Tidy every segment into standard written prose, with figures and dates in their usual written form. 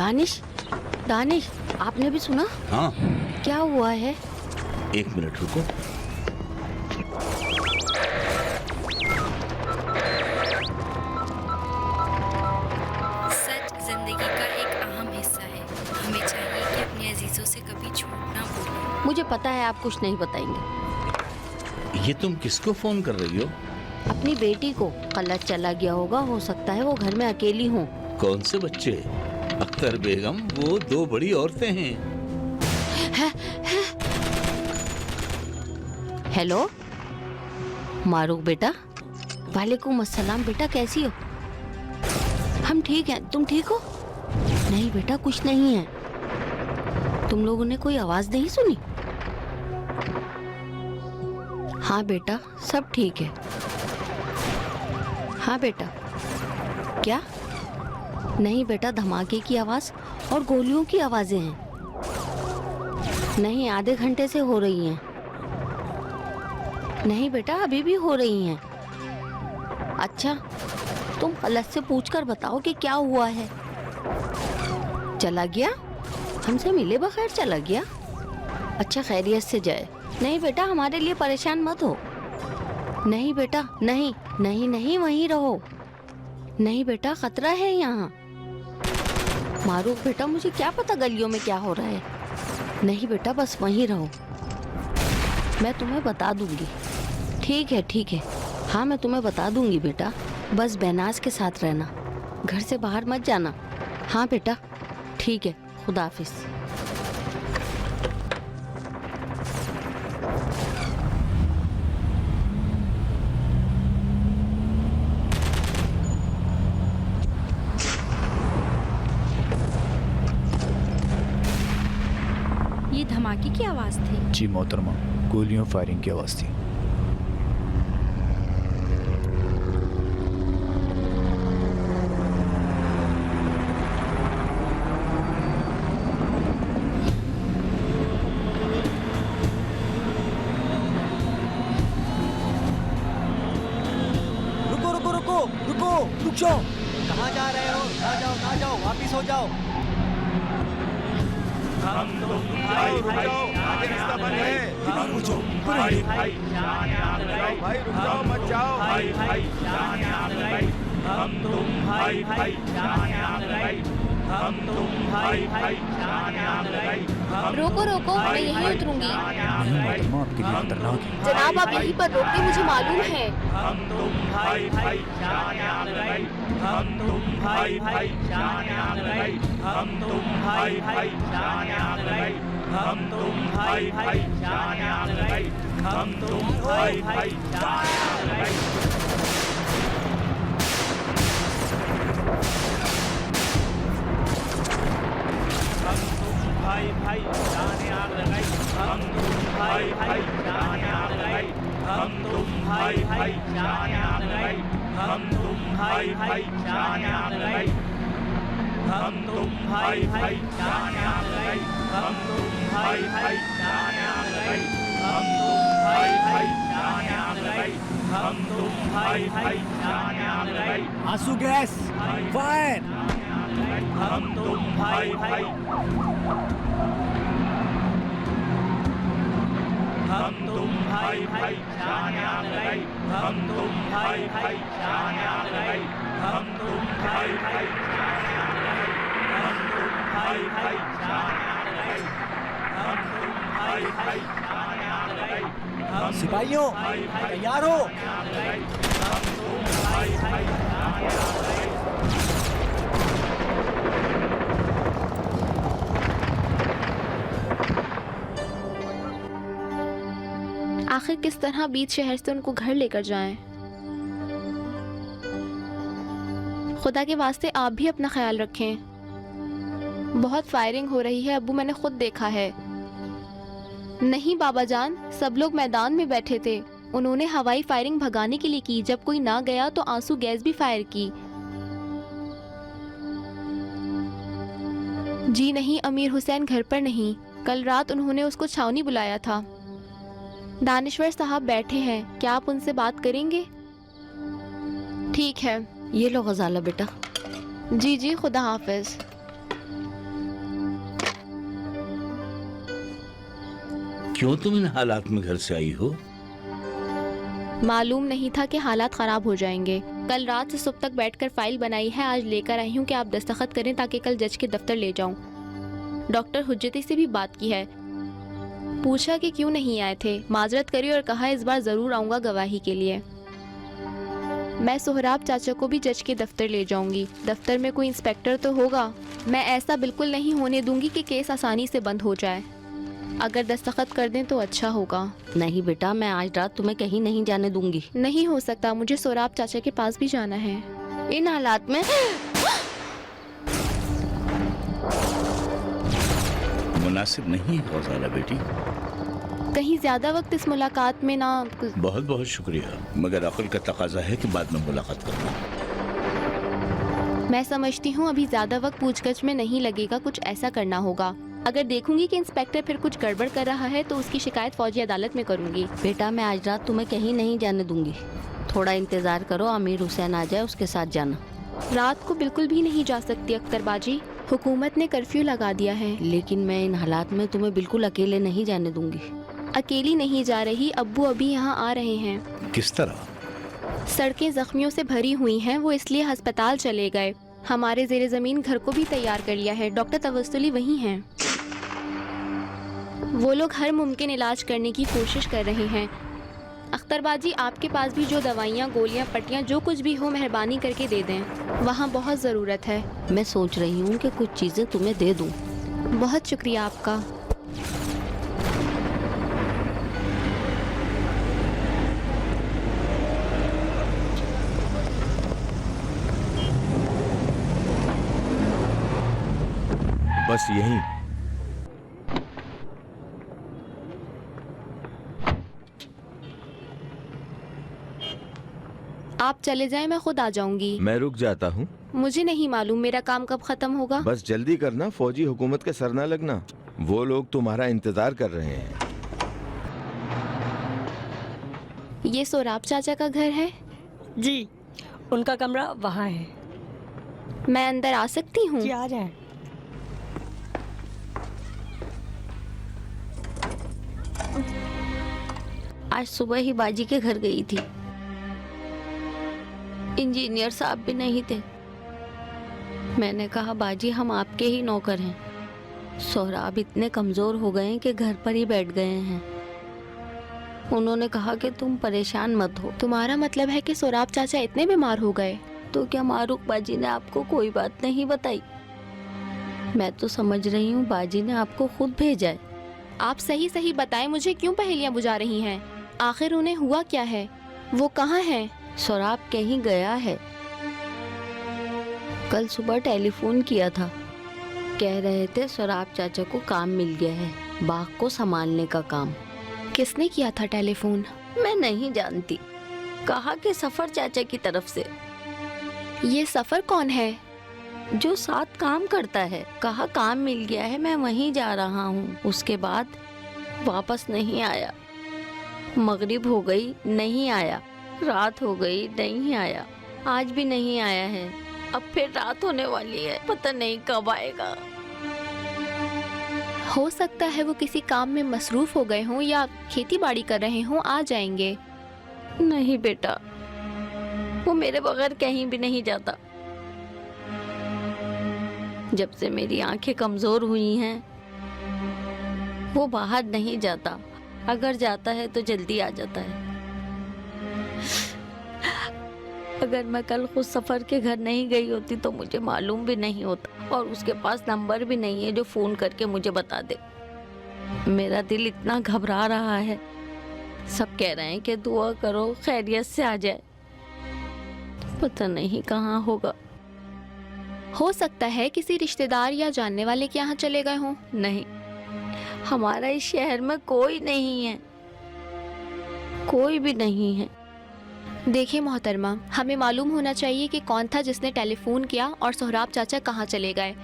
दानिश, दानिश, आपने भी सुना? हाँ। क्या हुआ है? 1 मिनट रुको। सच जिंदगी का एक अहम हिस्सा है। हमें चाहिए कि अपने अजीजों से कभी झूठ ना बोलें। मुझे पता है आप कुछ नहीं बताएंगे। ये तुम किसको फोन कर रही हो? अपनी बेटी को। गलत चला गया होगा, हो सकता है वो घर में अकेली हूँ। कौन से बच्चे? अख्तर बेगम, वो 2 बड़ी औरतें हैं। हेलो मारूक बेटा। वालेकुम अस्सलाम बेटा, कैसी हो? हम ठीक हैं, तुम ठीक हो? नहीं बेटा, कुछ नहीं है। तुम लोगों ने कोई आवाज नहीं सुनी? हाँ बेटा, सब ठीक है। हाँ बेटा। क्या? नहीं बेटा, धमाके की आवाज और गोलियों की आवाजें हैं। नहीं, आधे घंटे से हो रही हैं। नहीं बेटा, अभी भी हो रही हैं। अच्छा, तुम खलत से पूछकर बताओ कि क्या हुआ है। चला गया? हमसे मिले बगैर चला गया? अच्छा, खैरियत से जाए। नहीं बेटा, हमारे लिए परेशान मत हो। नहीं बेटा, नहीं नहीं नहीं, वहीं रहो। नहीं बेटा, खतरा है यहाँ। मारूफ बेटा, मुझे क्या पता गलियों में क्या हो रहा है। नहीं बेटा, बस वहीं रहो, मैं तुम्हें बता दूंगी। ठीक है ठीक है, हाँ मैं तुम्हें बता दूंगी बेटा। बस बेनाज के साथ रहना, घर से बाहर मत जाना। हाँ बेटा, ठीक है, खुदा हाफिज। ये धमाके की आवाज थी? जी मोहतरमा, गोलियों फायरिंग की आवाज़ थी। रुको रुको रुको रुको, रुक जाओ। कहाँ जा रहे हो? कहाँ जाओ, वापिस हो जाओ। हम तुम भाई भाई आगे रास्ता बंद है। दिमाग बुझो। भाई भाई भाई रुक जाओ, मत जाओ। भाई भाई हम तुम भाई भाई हम तुम भाई भाई रोको रोको, मैं यहीं उतरूंगी। नहीं मोहतरमा, आपके लिए खतरनाक है। जनाब, आप यहीं पर रोके, मुझे मालूम है। हम तुम भाई भाई हम तुम भाई भाई हम तुम भाई भाई हम तुम भाई भाई हम तुम भाई भाई भाई भाई जाने आग लगाई। हम तुम भाई भाई जाने आग लगाई। हम तुम भाई भाई जाने आग लगाई। हम तुम भाई भाई जाने आग लगाई। हम तुम भाई भाई जाने आग लगाई। हम तुम भाई भाई जाने आग लगाई। हम तुम भाई भाई जाने आग लगाई। हम तुम भाई भाई जाने आग लगाई। आंसू गैस, फायर। हम तुम भाई भाई हम तुम भाई भाई जाने आग लगाई। हम तुम भाई भाई जाने आग लगाई। हम तुम भाई भाई जाने आग लगाई। हम तुम भाई भाई जाने आग लगाई। हम तुम भाई भाई जाने आग लगाई। हम सिपाहियों, तैयार हो? हम तुम भाई भाई जाने आग लगाई। आखिर किस तरह बीच शहर से उनको घर लेकर जाएं? खुदा के वास्ते आप भी अपना ख्याल रखें। बहुत फायरिंग हो रही है अब्बू, मैंने खुद देखा है। नहीं बाबा जान, सब लोग मैदान में बैठे थे। उन्होंने हवाई फायरिंग भगाने के लिए की। जब कोई ना गया तो आंसू गैस भी फायर की। जी नहीं, अमीर हुसैन घर पर नहीं। कल रात उन्होंने उसको छावनी बुलाया था। दानिश्वर साहब बैठे हैं, क्या आप उनसे बात करेंगे? ठीक है। ये लो गजाला बेटा। जी जी, खुदा हाफिज। क्यों तुम इन हालात में घर से आई हो? मालूम नहीं था कि हालात खराब हो जाएंगे। कल रात से सुबह तक बैठकर फाइल बनाई है, आज लेकर आई हूँ कि आप दस्तखत करें ताकि कल जज के दफ्तर ले जाऊं। डॉक्टर हुज्जती से भी बात की है, पूछा कि क्यों नहीं आए थे, माजरत करी और कहा इस बार जरूर आऊंगा गवाही के लिए। मैं सोहराब चाचा को भी जज के दफ्तर ले जाऊंगी। दफ्तर में कोई इंस्पेक्टर तो होगा। मैं ऐसा बिल्कुल नहीं होने दूंगी कि केस आसानी से बंद हो जाए। अगर दस्तखत कर दें तो अच्छा होगा। नहीं बेटा, मैं आज रात तुम्हें कहीं नहीं जाने दूंगी। नहीं हो सकता, मुझे सोहराब चाचा के पास भी जाना है। इन हालात में मुनासिब नहीं है गौज़ाला बेटी। कहीं ज्यादा वक्त इस मुलाकात में ना। बहुत बहुत शुक्रिया, मगर अक्ल का तकाजा है कि बाद में मुलाकात करना। मैं समझती हूँ अभी ज्यादा वक्त पूछगछ में नहीं लगेगा, कुछ ऐसा करना होगा। अगर देखूंगी कि इंस्पेक्टर फिर कुछ गड़बड़ कर रहा है तो उसकी शिकायत फौजी अदालत में करूंगी। बेटा, मैं आज रात तुम्हें कहीं नहीं जाने दूंगी। थोड़ा इंतजार करो, अमीर हुसैन आ जाए, उसके साथ जाना। रात को बिल्कुल भी नहीं जा सकती अख्तर बाजी, हुकूमत ने कर्फ्यू लगा दिया है। लेकिन मैं इन हालात में तुम्हें बिल्कुल अकेले नहीं जाने दूंगी। अकेली नहीं जा रही, अब्बू अभी यहाँ आ रहे हैं। किस तरह? सड़कें जख्मियों से भरी हुई हैं, वो इसलिए अस्पताल चले गए। हमारे जेरे जमीन घर को भी तैयार कर लिया है, डॉक्टर तवस्सुली वही हैं। वो लोग हर मुमकिन इलाज करने की कोशिश कर रहे हैं। अख्तर बाजी, आपके पास भी जो दवाइयाँ, गोलियाँ, पट्टियाँ, जो कुछ भी हो मेहरबानी करके दे दें, वहाँ बहुत ज़रूरत है। मैं सोच रही हूँ कि कुछ चीज़ें तुम्हें दे दूँ। बहुत शुक्रिया आपका। बस यही। आप चले जाएं, मैं खुद आ जाऊंगी। मैं रुक जाता हूँ। मुझे नहीं मालूम मेरा काम कब खत्म होगा। बस जल्दी करना, फौजी हुकूमत के सर ना लगना। वो लोग तुम्हारा इंतजार कर रहे हैं। ये सोहराब चाचा का घर है? जी, उनका कमरा वहाँ है। मैं अंदर आ सकती हूँ? जी, आ जाएं। आज सुबह ही बाजी के घर गई थी। इंजीनियर साहब भी नहीं थे। मैंने कहा बाजी, हम आपके ही नौकर हैं। सोहराब इतने कमजोर हो गए हैं कि घर पर ही बैठ गए हैं। उन्होंने कहा कि तुम परेशान मत हो। तुम्हारा मतलब है कि सोहराब चाचा इतने बीमार हो गए? तो क्या मारूक बाजी ने आपको कोई बात नहीं बताई? मैं तो समझ रही हूँ बाजी ने आपको खुद भेजा है। आप सही सही बताएं, मुझे क्यों पहेलियां बुझा रही हैं? आखिर उन्हें हुआ क्या है? वो कहाँ हैं? सोहराब कहीं गया है। कल सुबह टेलीफोन किया था, कह रहे थे सोहराब चाचा को काम मिल गया है, बाग को संभालने का काम। किसने किया था टेलीफोन? मैं नहीं जानती, कहा कि सफर चाचा की तरफ से। ये सफर कौन है? जो साथ काम करता है। कहा काम मिल गया है, मैं वहीं जा रहा हूँ। उसके बाद वापस नहीं आया। मगरिब हो गई, नहीं आया। रात हो गई, नहीं आया। आज भी नहीं आया है। अब फिर रात होने वाली है, पता नहीं कब आएगा। हो सकता है वो किसी काम में मसरूफ हो गए हों या खेती बाड़ी कर रहे हों, आ जाएंगे। नहीं बेटा, वो मेरे बगैर कहीं भी नहीं जाता। जब से मेरी आंखें कमजोर हुई हैं, वो बाहर नहीं जाता। अगर जाता है तो जल्दी आ जाता है। अगर मैं कल खुद सफर के घर नहीं गई होती तो मुझे मालूम भी नहीं होता, और उसके पास नंबर भी नहीं है जो फोन करके मुझे बता दे। मेरा दिल इतना घबरा रहा है। सब कह रहे हैं कि दुआ करो खैरियत से आ जाए। पता नहीं कहाँ होगा। हो सकता है किसी रिश्तेदार या जानने वाले के यहाँ चले गए हों। नहीं, हमारा इस शहर में कोई नहीं है, कोई भी नहीं है। देखिए मोहतरमा, हमें मालूम होना चाहिए कि कौन था जिसने टेलीफोन किया और सोहराब चाचा कहाँ चले गए।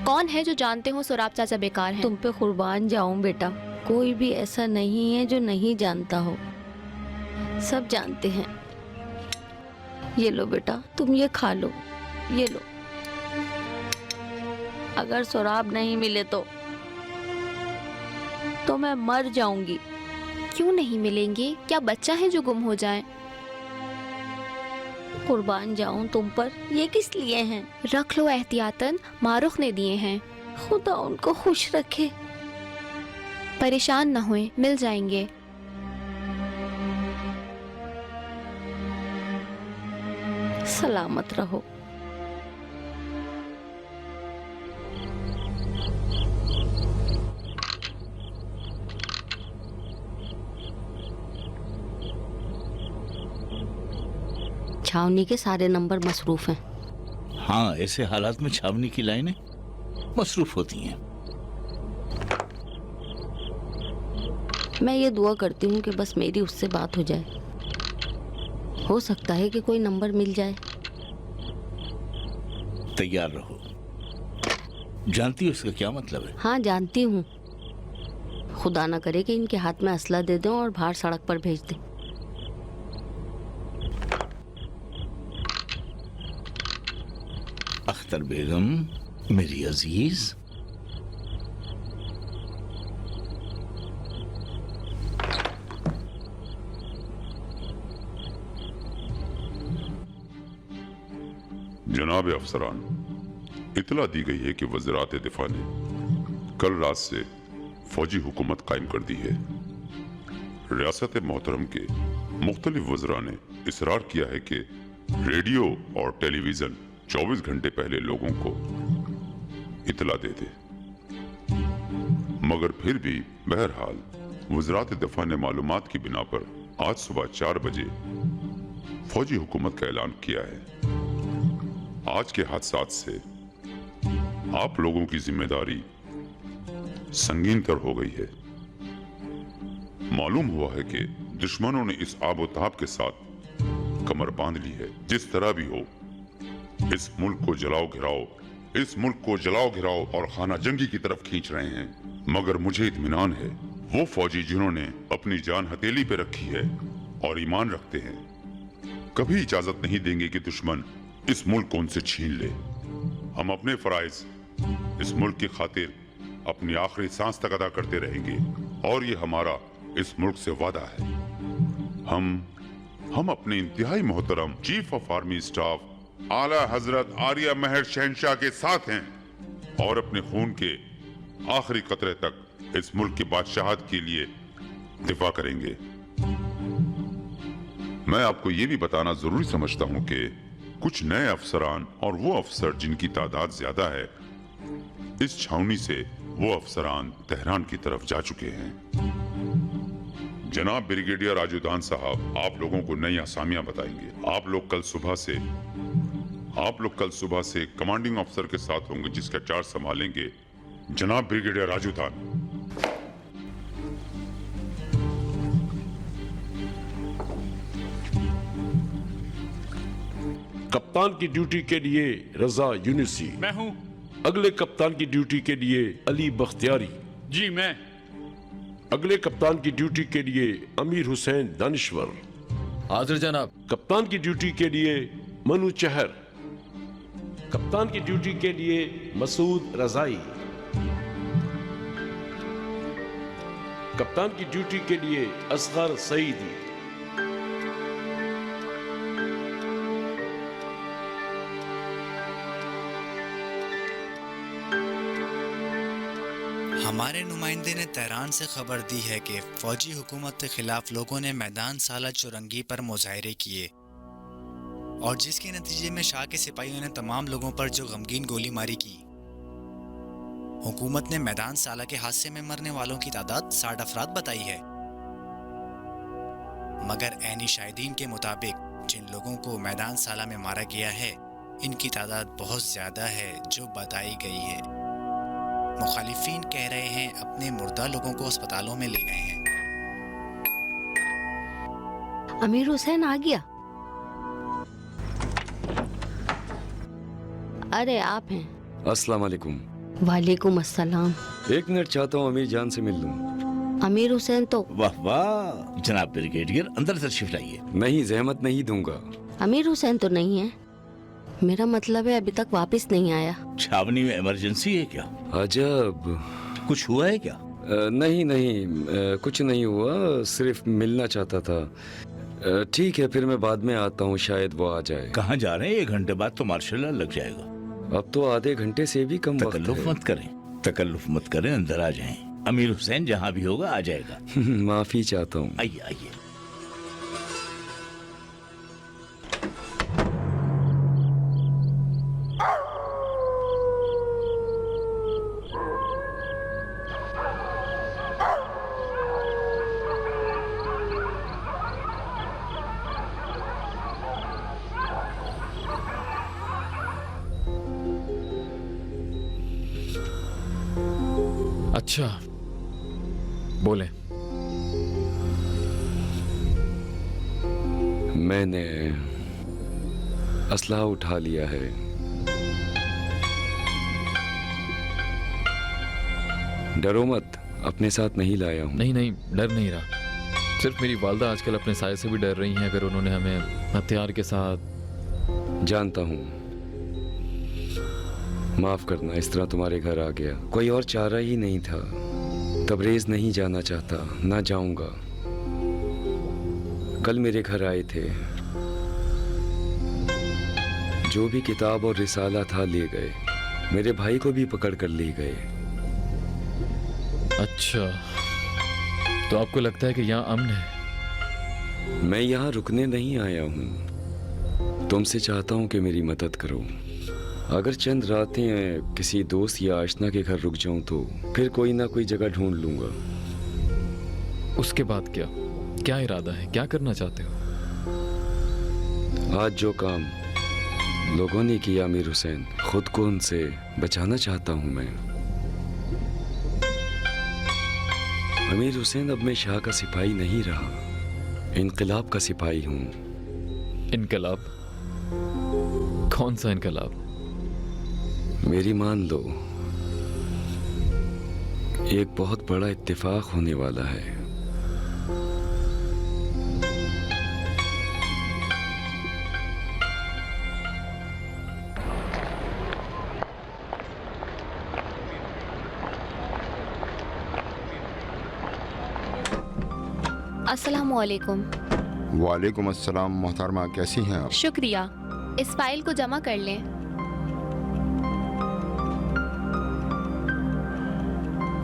कौन है जो जानते हो सोहराब चाचा बेकार हैं? तुम पे कुर्बान जाऊं बेटा, कोई भी ऐसा नहीं है जो नहीं जानता हो। सब जानते हैं। ये लो बेटा, तुम ये खा लो, ये लो। अगर सोहराब नहीं मिले तो तो मैं मर जाऊंगी। क्यों नहीं मिलेंगे? क्या बच्चा है जो गुम हो जाए? कुर्बान जाऊं तुम पर, ये किस लिए हैं? रख लो एहतियातन, मारुख ने दिए हैं। खुदा उनको खुश रखे। परेशान न होए, मिल जाएंगे। सलामत रहो। छावनी के सारे नंबर मसरूफ हैं। हाँ, ऐसे हालात में छावनी की लाइनें मसरूफ होती हैं। मैं ये दुआ करती हूँ कि बस मेरी उससे बात हो जाए। हो सकता है कि कोई नंबर मिल जाए। तैयार रहो। जानती हो इसका क्या मतलब है? हाँ जानती हूँ। खुदा ना करे कि इनके हाथ में असला दे दें और बाहर सड़क पर भेज दें। अख्तर बेगम, मेरी अजीज, जनाब अफसरान, इतला दी गई है कि वज़रात दिफा ने कल रात से फौजी हुकूमत कायम कर दी है। रियासत मोहतरम के मुख्तलिफ वज़रा ने इसरार किया है कि रेडियो और टेलीविज़न 24 घंटे पहले लोगों को इतला दे दे, मगर फिर भी बहरहाल वज़रात दिफा ने मालूमात की बिना पर आज सुबह 4 बजे फौजी हुकूमत का ऐलान किया है। आज के हादसात से आप लोगों की जिम्मेदारी संगीन तर हो गई है। मालूम हुआ है कि दुश्मनों ने इस आबोताब के साथ कमर बांध ली है। जिस तरह भी हो, इस मुल्क को जलाओ घिराओ, इस मुल्क को जलाओ घिराओ और खाना जंगी की तरफ खींच रहे हैं। मगर मुझे इत्मीनान है, वो फौजी जिन्होंने अपनी जान हथेली पे रखी है और ईमान रखते हैं, कभी इजाजत नहीं देंगे कि दुश्मन इस मुल्क को उनसे छीन ले। हम अपने फराइज इस मुल्क की खातिर अपनी आखिरी सांस तक अदा करते रहेंगे और ये हमारा इस मुल्क से वादा है। हम अपने इंतहाई मोहतरम चीफ ऑफ आर्मी स्टाफ आला हजरत आर्या महर शहनशाह के साथ हैं और अपने खून के आखिरी कतरे तक इस मुल्क की बादशाहत के लिए दिफा करेंगे। मैं आपको ये भी बताना जरूरी समझता हूं कि कुछ नए अफसरान और वो अफसर जिनकी तादाद ज्यादा है, इस छावनी से वो अफसरान तेहरान की तरफ जा चुके हैं। जनाब ब्रिगेडियर राजूदान साहब आप लोगों को नई असामियां बताएंगे। आप लोग कल सुबह से कमांडिंग अफसर के साथ होंगे जिसका चार्ज संभालेंगे जनाब ब्रिगेडियर राजूदान। कप्तान की ड्यूटी के लिए रजा यूनिसी। मैं हूँ। अगले कप्तान की ड्यूटी के लिए अली बख्तियारी। जी मैं। अगले कप्तान की ड्यूटी के लिए अमीर हुसैन दानिश्वर। हाजिर जनाब। कप्तान की ड्यूटी के लिए मनु चहर। कप्तान की ड्यूटी के लिए मसूद रजाई। कप्तान की ड्यूटी के लिए असगर सईदी। हमारे नुमाइंदे ने तेहरान से खबर दी है कि फौजी हुकूमत के खिलाफ लोगों ने मैदान साला चुरंगी पर मुजाहरे किए और जिसके नतीजे में शाह के सिपाहियों ने तमाम लोगों पर जो गमगीन गोली मारी की। हुकूमत ने मैदान साला के हादसे में मरने वालों की तादाद 60 अफराद बताई है, मगर ऐनी शाहिदीन के मुताबिक जिन लोगों को मैदान साला में मारा गया है, इनकी तादाद बहुत ज्यादा है जो बताई गई है। मुखालिफिन कह रहे हैं अपने मुर्दा लोगों को अस्पतालों में ले गए हैं। अमीर हुसैन आ गया। अरे आप हैं? अस्सलाम वालेकुम। वालेकुम अस्सलाम। एक मिनट चाहता हूँ अमीर जान से मिल लूं। अमीर हुसैन तो। वाह वाह जनाब ब्रिगेडियर, अंदर तशरीफ लाइए। नहीं, जहमत नहीं दूंगा। अमीर हुसैन तो नहीं है, मेरा मतलब है अभी तक वापस नहीं आया। छावनी में इमरजेंसी है क्या? अजब। कुछ हुआ है क्या? नहीं नहीं, कुछ नहीं हुआ, सिर्फ मिलना चाहता था। ठीक है, फिर मैं बाद में आता हूँ, शायद वो आ जाए। कहाँ जा रहे हैं? 1 घंटे बाद तो मार्शल लॉ लग जाएगा। अब तो आधे घंटे से भी कम वक्त तकल्लुफ है। मत करें, तकल्लुफ मत करें, अंदर आ जाएं। अमीर हुसैन जहाँ भी होगा आ जाएगा। माफी चाहता हूँ। आइए आइए। अच्छा, बोले। मैंने असला उठा लिया है। डरो मत, अपने साथ नहीं लाया हूँ। नहीं नहीं, डर नहीं रहा। सिर्फ मेरी वालदा आजकल अपने साये से भी डर रही हैं अगर उन्होंने हमें हथियार के साथ। जानता हूँ, माफ करना, इस तरह तुम्हारे घर आ गया। कोई और चारा ही नहीं था। तबरेज नहीं जाना चाहता, ना जाऊंगा। कल मेरे घर आए थे, जो भी किताब और रिसाला था ले गए। मेरे भाई को भी पकड़ कर ले गए। अच्छा, तो आपको लगता है कि यहाँ अमन है? मैं यहाँ रुकने नहीं आया हूँ, तुमसे चाहता हूँ कि मेरी मदद करो। अगर चंद रातें किसी दोस्त या आशना के घर रुक जाऊं तो फिर कोई ना कोई जगह ढूंढ लूंगा। उसके बाद क्या? क्या इरादा है? क्या करना चाहते हो? आज जो काम लोगों ने किया अमीर हुसैन, खुद को उनसे बचाना चाहता हूं मैं। अमीर हुसैन, अब मैं शाह का सिपाही नहीं रहा, इनकलाब का सिपाही हूं। इनकलाब? कौन सा इनकलाब? मेरी मान लो, एक बहुत बड़ा इत्तेफाक होने वाला है। अस्सलामुअलैकुम। वालेकुम अस्सलाम मोहतरमा, कैसी हैं आप? शुक्रिया, इस फाइल को जमा कर लें।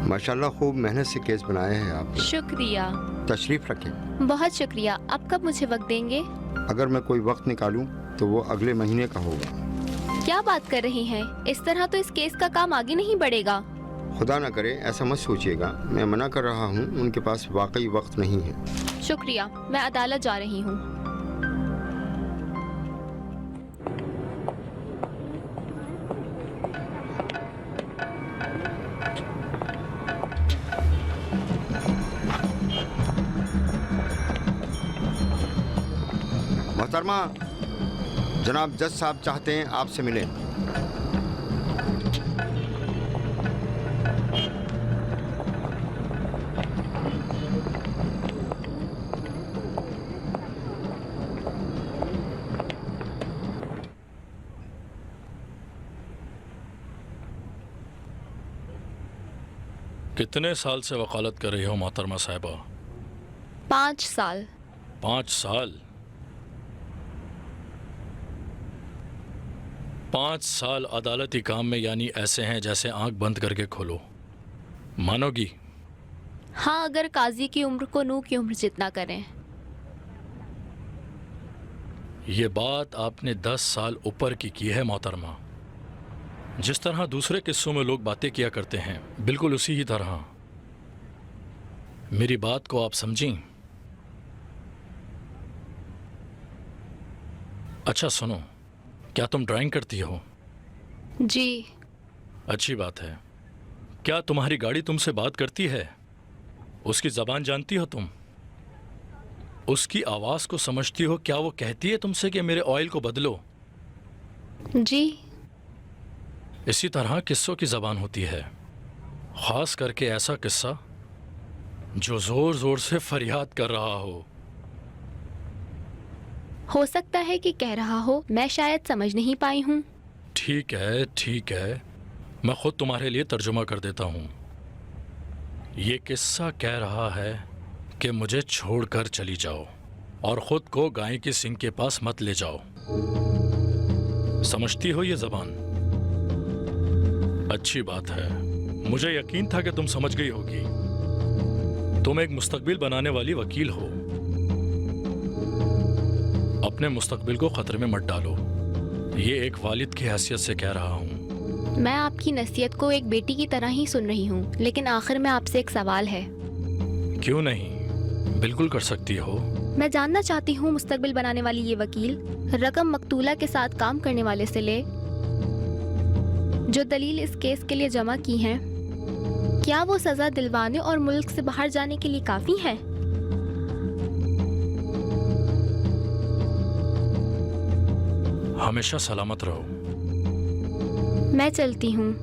माशाल्लाह, खूब मेहनत से केस बनाए हैं आप। शुक्रिया। तशरीफ रखें। बहुत शुक्रिया। अब कब मुझे वक्त देंगे? अगर मैं कोई वक्त निकालूं तो वो अगले महीने का होगा। क्या बात कर रही हैं? इस तरह तो इस केस का काम आगे नहीं बढ़ेगा। खुदा न करे, ऐसा मत सोचिएगा। मैं मना कर रहा हूँ, उनके पास वाकई वक्त नहीं है। शुक्रिया, मैं अदालत जा रही हूँ। मोहतरमा, जनाब जज साहब चाहते हैं आपसे मिलें। कितने साल से वकालत कर रही हो मोहतरमा साहिबा? 5 साल। 5 साल? 5 साल अदालती काम में, यानी ऐसे हैं जैसे आंख बंद करके खोलो। मानोगी? हाँ, अगर काजी की उम्र को नूह की उम्र जितना करें। ये बात आपने 10 साल ऊपर की है मोहतरमा। जिस तरह दूसरे किस्सों में लोग बातें किया करते हैं, बिल्कुल उसी ही तरह। मेरी बात को आप समझी? अच्छा सुनो, क्या तुम ड्राइंग करती हो? जी। अच्छी बात है। क्या तुम्हारी गाड़ी तुमसे बात करती है? उसकी ज़बान जानती हो तुम? उसकी आवाज़ को समझती हो? क्या वो कहती है तुमसे कि मेरे ऑयल को बदलो? जी। इसी तरह किस्सों की ज़बान होती है, ख़ास करके ऐसा किस्सा जो ज़ोर ज़ोर से फरियाद कर रहा हो सकता है कि कह रहा हो, मैं शायद समझ नहीं पाई हूँ। ठीक है, ठीक है, मैं खुद तुम्हारे लिए तर्जुमा कर देता हूँ। ये किस्सा कह रहा है कि मुझे छोड़कर चली जाओ और खुद को गाय के सिंह के पास मत ले जाओ। समझती हो ये जबान? अच्छी बात है, मुझे यकीन था कि तुम समझ गई होगी। तुम एक मुस्तकबिल बनाने वाली वकील हो। अपने मुस्तकबिल को खतरे में मत डालो। ये एक वालिद की हैसियत से कह रहा हूँ। मैं आपकी नसीहत को एक बेटी की तरह ही सुन रही हूँ, लेकिन आखिर में आपसे एक सवाल है। क्यों नहीं, बिल्कुल कर सकती हो। मैं जानना चाहती हूँ, मुस्तकबिल बनाने वाली ये वकील रकम मकतूला के साथ काम करने वाले से ले जो दलील इस केस के लिए जमा की हैं, क्या वो सजा दिलवाने और मुल्क से बाहर जाने के लिए काफी है? हमेशा सलामत रहो। मैं चलती हूँ।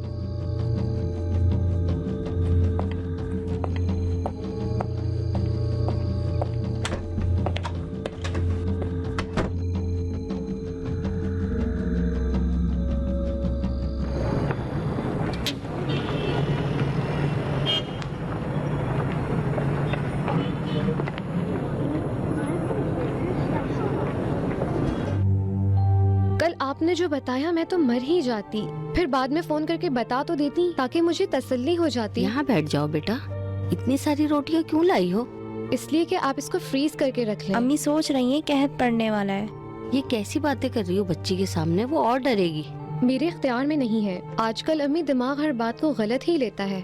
आपने जो बताया मैं तो मर ही जाती, फिर बाद में फोन करके बता तो देती ताकि मुझे तसल्ली हो जाती। यहाँ बैठ जाओ बेटा, इतनी सारी रोटियाँ क्यों लाई हो? इसलिए कि आप इसको फ्रीज करके रख लें। अम्मी सोच रही हैं कहत पड़ने वाला है। ये कैसी बातें कर रही हो बच्ची के सामने, वो और डरेगी। मेरे इख्तियार में नहीं है। आजकल अम्मी दिमाग हर बात को गलत ही लेता है।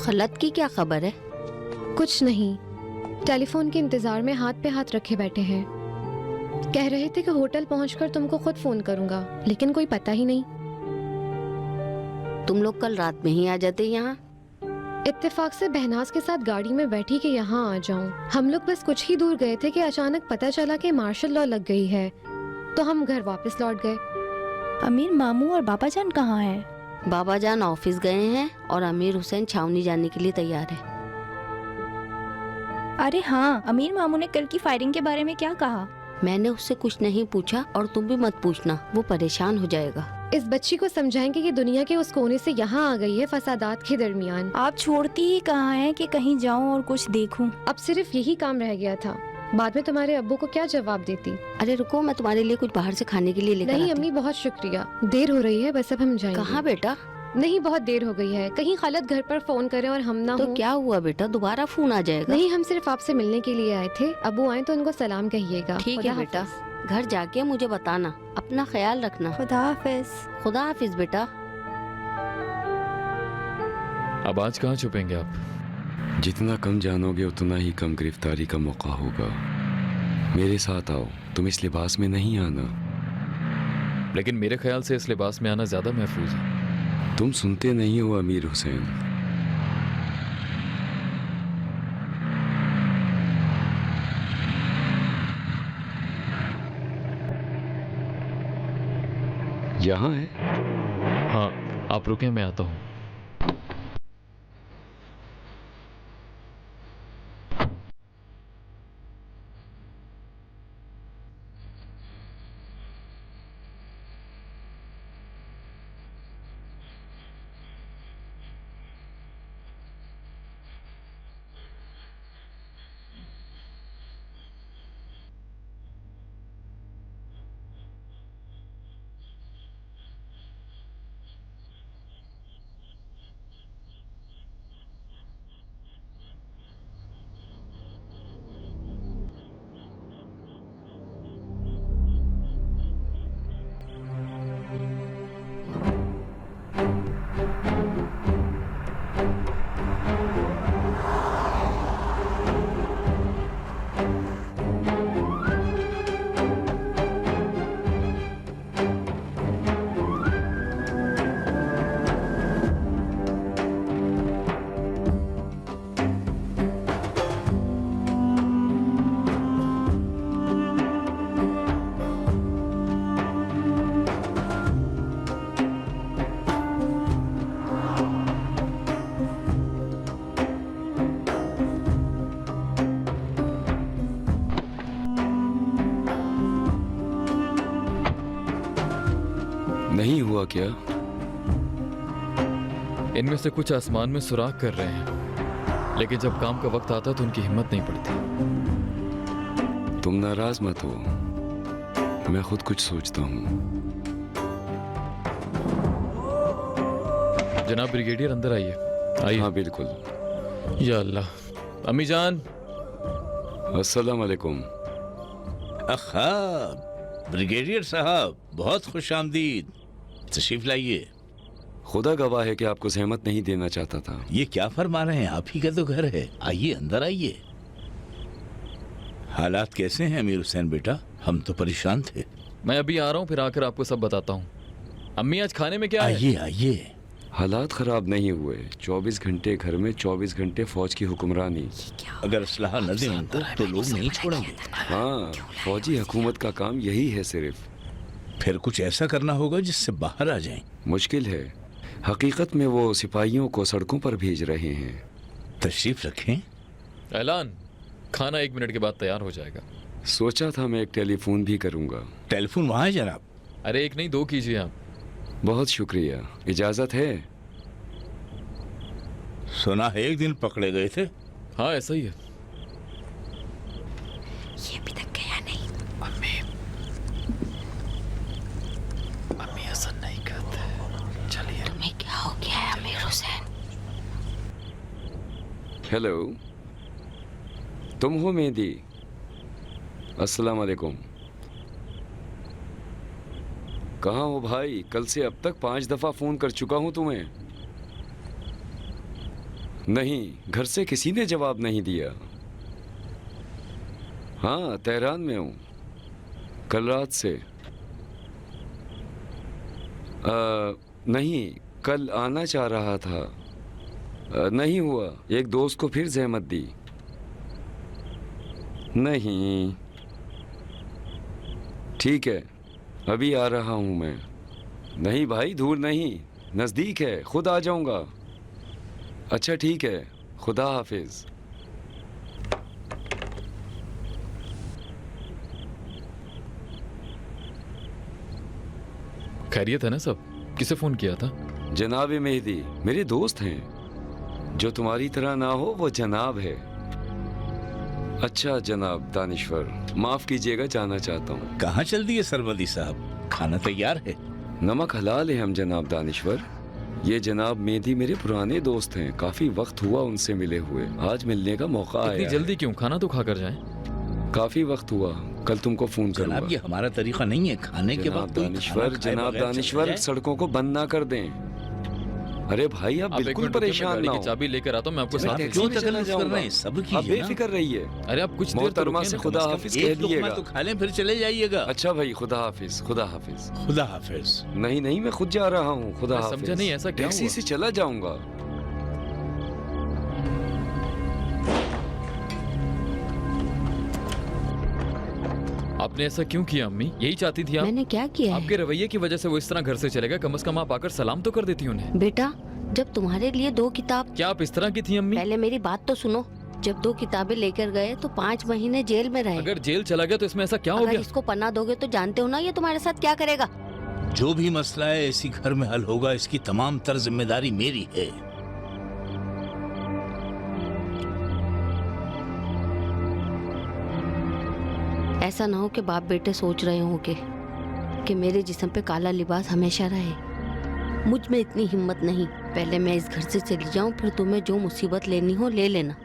गलत की क्या खबर है? कुछ नहीं, टेलीफोन के इंतजार में हाथ पे हाथ रखे बैठे हैं। कह रहे थे कि होटल पहुंचकर तुमको खुद फोन करूंगा, लेकिन कोई पता ही नहीं। तुम लोग कल रात में ही आ जाते यहाँ। इत्तेफाक से बहनाज के साथ गाड़ी में बैठी कि यहाँ आ जाऊं। हम लोग बस कुछ ही दूर गए थे कि अचानक पता चला कि मार्शल लॉ लग गई है, तो हम घर वापस लौट गए। अमीर मामू और बाबा जान कहाँ हैं? बाबा जान ऑफिस गए हैं और अमीर हुसैन छावनी जाने के लिए तैयार है। अरे हाँ, अमीर मामू ने कल की फायरिंग के बारे में क्या कहा? मैंने उससे कुछ नहीं पूछा और तुम भी मत पूछना, वो परेशान हो जाएगा। इस बच्ची को समझाएंगे कि दुनिया के उस कोने से यहाँ आ गई है फसादात के दरमियान। आप छोड़ती ही कहाँ हैं कि कहीं जाऊँ और कुछ देखूं? अब सिर्फ यही काम रह गया था। बाद में तुम्हारे अब्बू को क्या जवाब देती? अरे रुको, मैं तुम्हारे लिए कुछ बाहर से खाने के लिए लेकर नहीं अम्मी, बहुत शुक्रिया। देर हो रही है, बस अब हम जाएंगे। कहाँ बेटा? नहीं, बहुत देर हो गई है। कहीं खालत घर पर फोन करे और हम ना तो हो। क्या हुआ बेटा, दोबारा फोन आ जाएगा। नहीं, हम सिर्फ आपसे मिलने के लिए आए थे। अब्बू आए तो उनको सलाम कहिएगा। ठीक है बेटा, घर जाके मुझे बताना। अपना ख्याल रखना। खुदा हाफिज। खुदा हाफिज बेटा। अब आज कहाँ छुपेंगे आप? जितना कम जानोगे उतना ही कम गिरफ्तारी का मौका होगा। मेरे साथ आओ। तुम इस लिबास में नहीं आना। लेकिन मेरे ख्याल से इस लिबास में आना ज्यादा महफूज है। तुम सुनते नहीं हो अमीर हुसैन। यहाँ है? हाँ, आप रुके, मैं आता हूँ। नहीं हुआ क्या? इनमें से कुछ आसमान में सुराख कर रहे हैं, लेकिन जब काम का वक्त आता तो उनकी हिम्मत नहीं पड़ती। तुम नाराज मत हो, मैं खुद कुछ सोचता हूँ। जनाब ब्रिगेडियर अंदर आइए। आइए। हाँ बिल्कुल। या अल्लाह। अम्मी जान। अस्सलाम वालेकुम। अखा ब्रिगेडियर साहब, बहुत खुश आमदीद, तशरीफ लाइए। खुदा गवाह है कि आपको सहमत नहीं देना चाहता था। ये क्या फरमा रहे हैं, आप ही का तो घर है। आइए अंदर आइए। हालात कैसे हैं अमीर हुसैन बेटा? हम तो परेशान थे। मैं अभी आ रहा हूँ, फिर आकर आपको सब बताता हूँ। अम्मी आज खाने में क्या है? आइए आइए। हालात खराब नहीं हुए। 24 घंटे घर में, 24 घंटे फौज की हुक्मरानी। अगर असलाह न दें उनको तो लोग नहीं छोड़ेंगे। हाँ, फौजी हुकूमत का काम यही है सिर्फ। फिर कुछ ऐसा करना होगा जिससे बाहर आ जाएं। मुश्किल है। हकीकत में वो सिपाहियों को सड़कों पर भेज रहे हैं। तशरीफ रखें। ऐलान, खाना 1 मिनट के बाद तैयार हो जाएगा। सोचा था मैं एक टेलीफोन भी करूंगा। टेलीफोन वहाँ है जनाब। अरे 1 नहीं 2 कीजिए आप। बहुत शुक्रिया। इजाजत है? सुना है एक दिन पकड़े गए थे। हाँ ऐसा ही है। ये अभी तक गया नहीं। अम्मी ऐसा नहीं करते। चलिए। तुम्हें क्या हो गया है अमीर हुसैन? हेलो, तुम हो मेहदी? अस्सलाम वालेकुम। कहाँ हो भाई? कल से अब तक 5 दफा फोन कर चुका हूं तुम्हें। नहीं, घर से किसी ने जवाब नहीं दिया। हाँ, तेहरान में हूं कल रात से। नहीं, कल आना चाह रहा था, नहीं हुआ। एक दोस्त को फिर जहमत दी। नहीं, ठीक है, अभी आ रहा हूं मैं। नहीं भाई, दूर नहीं, नजदीक है, खुद आ जाऊंगा। अच्छा ठीक है, खुदा हाफिज। खैरियत है ना सब? किसे फोन किया था? जनाब मेहदी मेरे दोस्त हैं। जो तुम्हारी तरह ना हो वो जनाब है। अच्छा जनाब दानिश्वर, माफ कीजिएगा, जाना चाहता हूँ। कहाँ चल दिए सरवदी साहब? खाना तैयार है। नमक हलाल है हम जनाब दानिश्वर। ये जनाब मेहदी मेरे पुराने दोस्त हैं। काफी वक्त हुआ उनसे मिले हुए। आज मिलने का मौका आया। इतनी जल्दी क्यों? खाना तो खाकर जाएं। काफी वक्त हुआ, कल तुमको फोन करूंगा। जनाब ये हमारा तरीका नहीं है खाने के वक्त। जनाब दानिश्वर सड़कों को बंद ना कर दें। अरे भाई आप बिल्कुल परेशान ना हो। चाबी लेकर आता हूँ मैं आपको साथ। क्यों तकलीफ कर रहे हैं? सब कीजिए। आप बेफिक्र रहिए। अरे आप कुछ मोहतरमा से खुदा हाफिज कह दिएगा। तो खा लें फिर चले जाइएगा। अच्छा भाई, खुदा हाफिज। खुदा हाफिज। खुदा हाफिज। नहीं नहीं, मैं खुद जा रहा हूँ। खुदा हाफिज। समझा नहीं, ऐसा क्या हुआ? टैक्सी से चला जाऊंगा। आपने ऐसा क्यों किया अम्मी? यही चाहती थी आप? मैंने क्या किया है? आपके रवैये की वजह से वो इस तरह घर से चलेगा। कम से कम आप आकर सलाम तो कर देती उन्हें। बेटा, जब तुम्हारे लिए 2 किताब। क्या आप इस तरह की थी अम्मी? पहले मेरी बात तो सुनो। जब 2 किताबें लेकर गए तो 5 महीने जेल में रहे। अगर जेल चला गया तो इसमें ऐसा क्या हो अगर गया? इसको पन्ना दोगे तो जानते हो ना ये तुम्हारे साथ क्या करेगा। जो भी मसला है इसी घर में हल होगा। इसकी तमाम तर जिम्मेदारी मेरी है। ऐसा ना हो कि बाप बेटे सोच रहे हो कि मेरे जिस्म पे काला लिबास हमेशा रहे। मुझ में इतनी हिम्मत नहीं। पहले मैं इस घर से चली जाऊं, फिर तुम्हें जो मुसीबत लेनी हो ले लेना।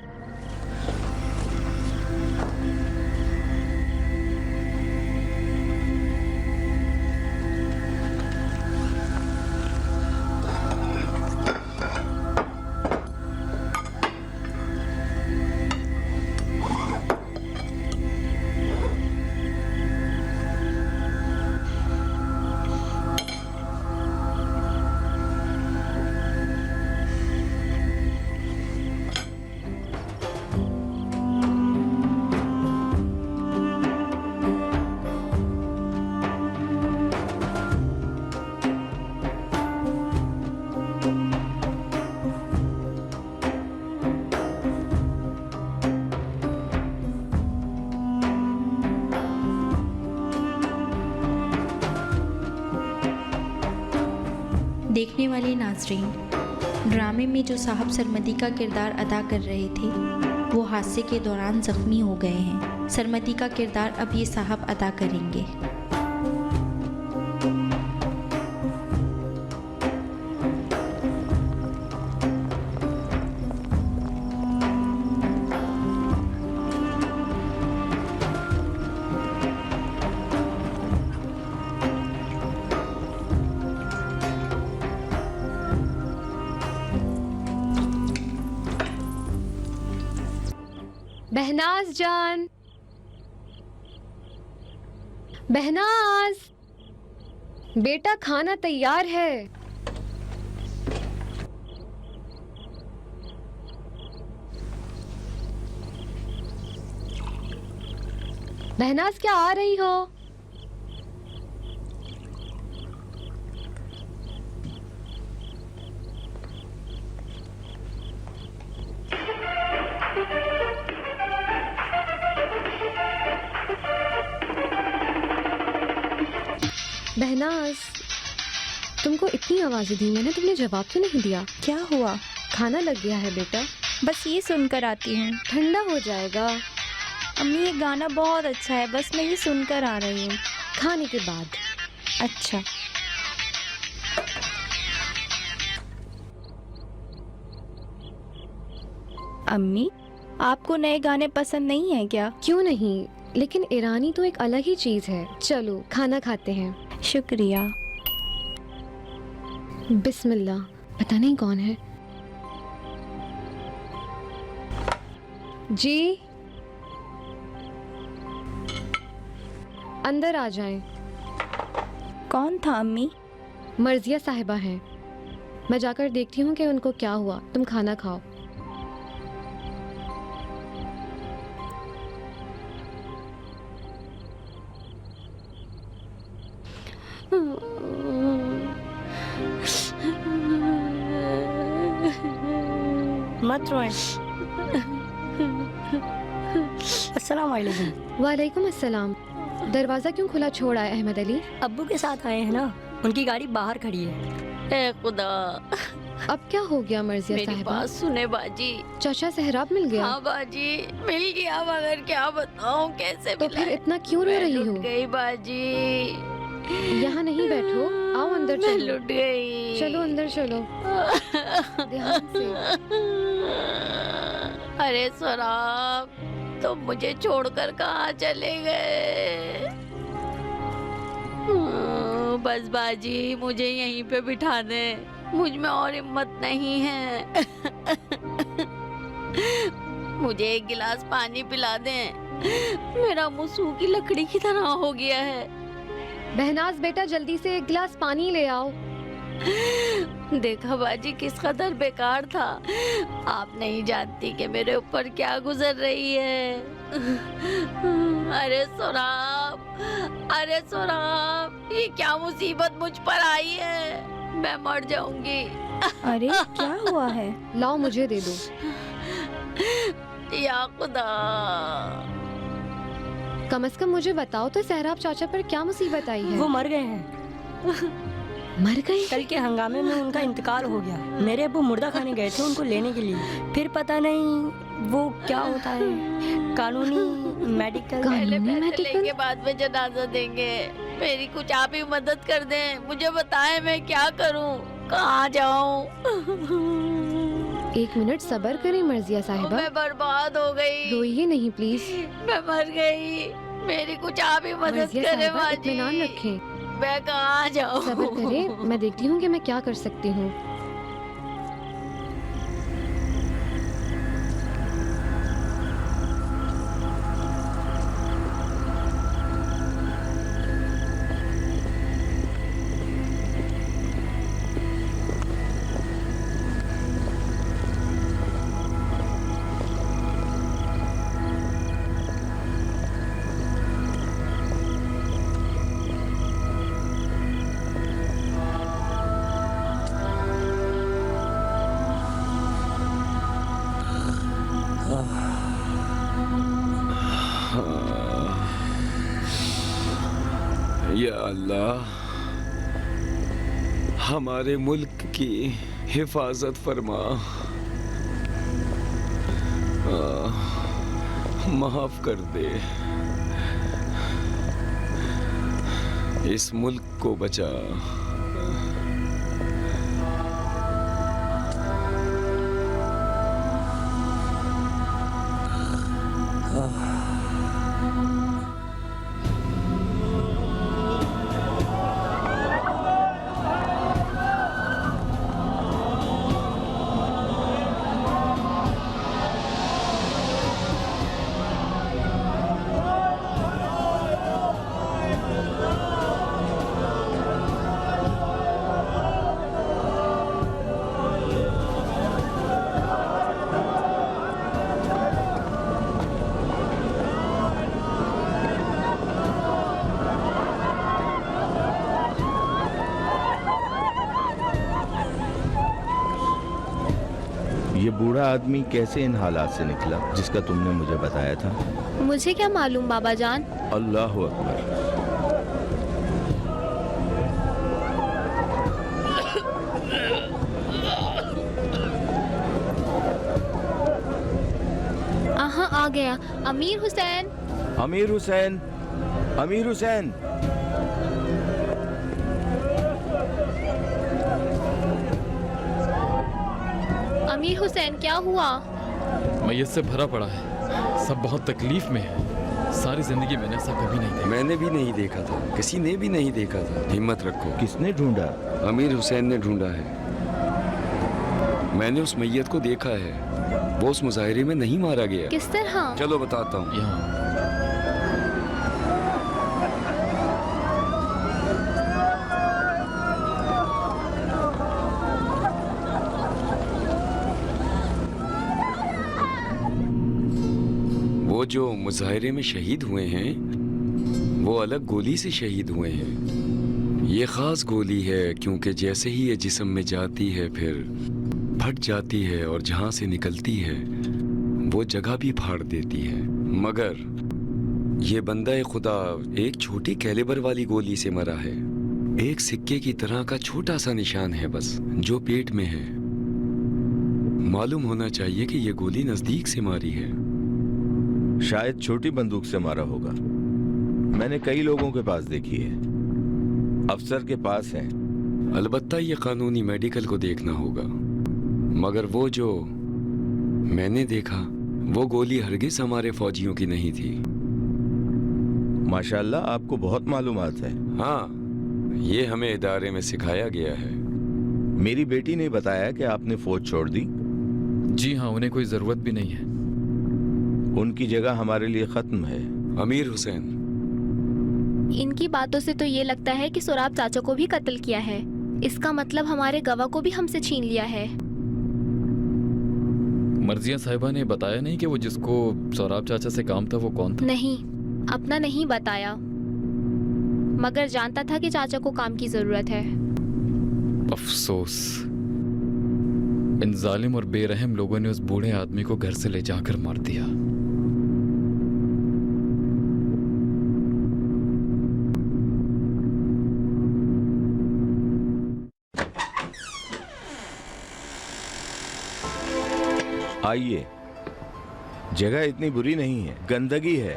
देखने वाले नाजरीन, ड्रामे में जो साहब सरमदी का किरदार अदा कर रहे थे वो हादसे के दौरान जख्मी हो गए हैं। सरमदी का किरदार अब ये साहब अदा करेंगे। बहनाज जान, बहनाज, बेटा खाना तैयार है। बहनाज क्या आ रही हो? बहनाज, तुमको इतनी आवाज़ें दी मैंने, तुमने जवाब क्यों नहीं दिया? क्या हुआ? खाना लग गया है बेटा। बस ये सुनकर आती हूँ। ठंडा हो जाएगा। अम्मी ये गाना बहुत अच्छा है, बस मैं ये सुनकर आ रही हूँ। खाने के बाद। अच्छा। अम्मी आपको नए गाने पसंद नहीं है क्या? क्यों नहीं, लेकिन ईरानी तो एक अलग ही चीज़ है। चलो खाना खाते हैं। शुक्रिया। बिस्मिल्लाह। पता नहीं कौन है। जी अंदर आ जाएं। कौन था अम्मी? मर्जिया साहिबा हैं। मैं जाकर देखती हूँ कि उनको क्या हुआ। तुम खाना खाओ। मत रोएं। अस्सलाम वालेकुम। वालेकुम अस्सलाम। दरवाज़ा क्यों खुला छोड़ा है अहमद अली? अब्बू के साथ आए हैं ना, उनकी गाड़ी बाहर खड़ी है। ए खुदा, अब क्या हो गया मर्जिया मेरी साहिबा? बात सुने बाजी। चाचा सहराब मिल गया? हाँ बाजी मिल गया, मगर क्या बताऊँ कैसे तो मिला फिर है? इतना क्यों रो मैं रही लुट हो? गई बाजी। यहाँ नहीं बैठो, आओ अंदर मैं चलो। लुट गई। चलो अंदर चलो। ध्यान से। अरे सराब, तुम मुझे छोड़कर कहाँ चले गए? बस बाजी मुझे यहीं पे बिठा दे, मुझ में और हिम्मत नहीं है। मुझे एक गिलास पानी पिला दे, मेरा मुंह सूखी लकड़ी की तरह हो गया है। बहनाज बेटा जल्दी से एक गिलास पानी ले आओ। देखा बाजी किस कदर बेकार था। आप नहीं जानती कि मेरे ऊपर क्या गुजर रही है। अरे सोराब, अरे सोराब, ये क्या मुसीबत मुझ पर आई है। मैं मर जाऊंगी। अरे क्या हुआ है? लाओ मुझे दे दो। या खुदा, कम से कम मुझे बताओ तो सहराब चाचा पर क्या मुसीबत आई है? वो मर गए हैं। मर गए? कल के हंगामे में उनका इंतकाल हो गया। मेरे अब्बू मुर्दा खाने गए थे उनको लेने के लिए। फिर पता नहीं वो क्या होता है, कानूनी मेडिकल। पहले पैसे लेंगे, बाद में जनाजा देंगे। मेरी कुछ आप ही मदद कर दें। मुझे बताएं मैं क्या करूं, कहाँ जाऊं? एक मिनट सब्र करें मर्जिया साहिबा। मैं बर्बाद हो गई। रोइए नहीं प्लीज। मैं मर गई, मेरी कुछ आप ही मदद मर्जिया करें साहिबा, बाजी। इत्मीनान रखें। मैं कहाँ जाऊं? सब्र करें, मैं देखती हूँ कि मैं क्या कर सकती हूँ। या अल्लाह, हमारे मुल्क की हिफाजत फरमा। माफ कर दे, इस मुल्क को बचा। ये बूढ़ा आदमी कैसे इन हालात से निकला जिसका तुमने मुझे बताया था? मुझे क्या मालूम बाबा जान। अल्लाह अकबर। आ गया अमीर हुसैन। अमीर हुसैन, अमीर हुसैन। अमीर हुसैन क्या हुआ? मैयत से भरा पड़ा है, सब बहुत तकलीफ में है। सारी जिंदगी मैंने ऐसा कभी नहीं देखा। मैंने भी नहीं देखा था, किसी ने भी नहीं देखा था। हिम्मत रखो। किसने ढूंढा? अमीर हुसैन ने ढूंढा है। मैंने उस मैयत को देखा है, वो उस मुजाहिरे में नहीं मारा गया। किस तरह? चलो बताता हूँ। यहाँ वो जो मुजाहिरे में शहीद हुए हैं, वो अलग गोली से शहीद हुए हैं। ये खास गोली है क्योंकि जैसे ही ये जिस्म में जाती है फिर फट जाती है और जहाँ से निकलती है वो जगह भी फाड़ देती है। मगर ये बंदा खुदा एक छोटी कैलिबर वाली गोली से मरा है। एक सिक्के की तरह का छोटा सा निशान है बस, जो पेट में है। मालूम होना चाहिए कि ये गोली नजदीक से मारी है। शायद छोटी बंदूक से मारा होगा। मैंने कई लोगों के पास देखी है, अफसर के पास है। अलबत्ता ये कानूनी मेडिकल को देखना होगा, मगर वो जो मैंने देखा वो गोली हरगिज हमारे फौजियों की नहीं थी। माशाल्लाह, आपको बहुत मालूमात है। हाँ, ये हमें इदारे में सिखाया गया है। मेरी बेटी ने बताया कि आपने फौज छोड़ दी। जी हाँ, उन्हें कोई जरूरत भी नहीं है। उनकी जगह हमारे लिए खत्म है। अमीर हुसैन, इनकी बातों से तो ये लगता है कि सोराब चाचा को भी कत्ल किया है। इसका मतलब हमारे गवाह को भी हमसे छीन लिया है। मर्जिया साहिबा ने बताया नहीं कि वो जिसको सोराब चाचा से काम था वो कौन था? नहीं, अपना नहीं बताया, मगर जानता था कि चाचा को काम की जरूरत है। अफसोस, इन जालिम और बेरहम लोगों ने उस बूढ़े आदमी को घर से ले जाकर मार दिया। आइए, जगह इतनी बुरी नहीं है, गंदगी है।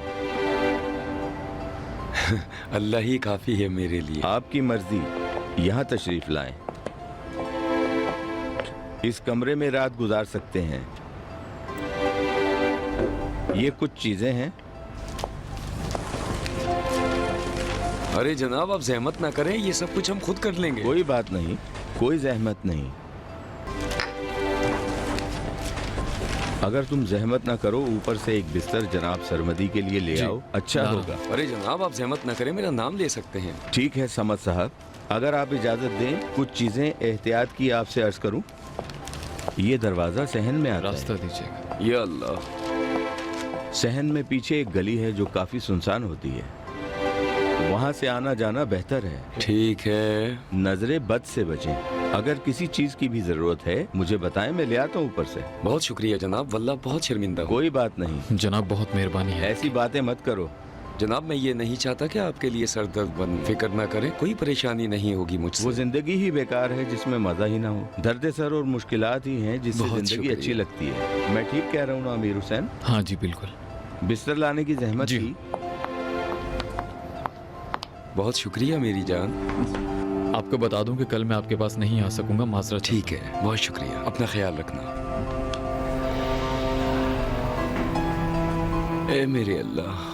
अल्लाह ही काफी है मेरे लिए। आपकी मर्जी, यहाँ तशरीफ लाएं। इस कमरे में रात गुजार सकते हैं। ये कुछ चीजें हैं। अरे जनाब, आप जहमत ना करें, ये सब कुछ हम खुद कर लेंगे। कोई बात नहीं, कोई जहमत नहीं। अगर तुम जहमत ना करो, ऊपर से एक बिस्तर जनाब सरमदी के लिए ले आओ, अच्छा होगा। अरे जनाब, आप जहमत ना करें, मेरा नाम ले सकते हैं। ठीक है समद साहब, अगर आप इजाजत दें, कुछ चीजें एहतियात की आपसे अर्ज करूं। ये दरवाजा सहन में आता है। रास्ता दीजिएगा। या अल्लाह। सहन में पीछे एक गली है जो काफी सुनसान होती है, वहां से आना जाना बेहतर है। ठीक है। नजरे बद से बचें। अगर किसी चीज की भी जरूरत है मुझे बताएं, मैं ले आता हूँ ऊपर से। बहुत शुक्रिया जनाब, वल्लाह बहुत शर्मिंदा हूँ। कोई बात नहीं जनाब, बहुत मेहरबानी है। ऐसी बातें मत करो, जनाब मैं ये नहीं चाहता कि आपके लिए सर दर्द बन। फिक्र ना करें, कोई परेशानी नहीं होगी मुझसे। वो जिंदगी ही बेकार है जिसमें मजा ही ना हो। दर्द सर और मुश्किलात ही हैं जिससे बहुत जिंदगी अच्छी शुक्रिया। लगती है। मैं ठीक कह रहा हूँ ना अमीर हुसैन? हाँ जी बिल्कुल। बिस्तर लाने की जहमत की। बहुत शुक्रिया मेरी जान। आपको बता दूं कि कल मैं आपके पास नहीं आ सकूंगा, माजरत। ठीक है, बहुत शुक्रिया, अपना ख्याल रखना। ए मेरे अल्लाह,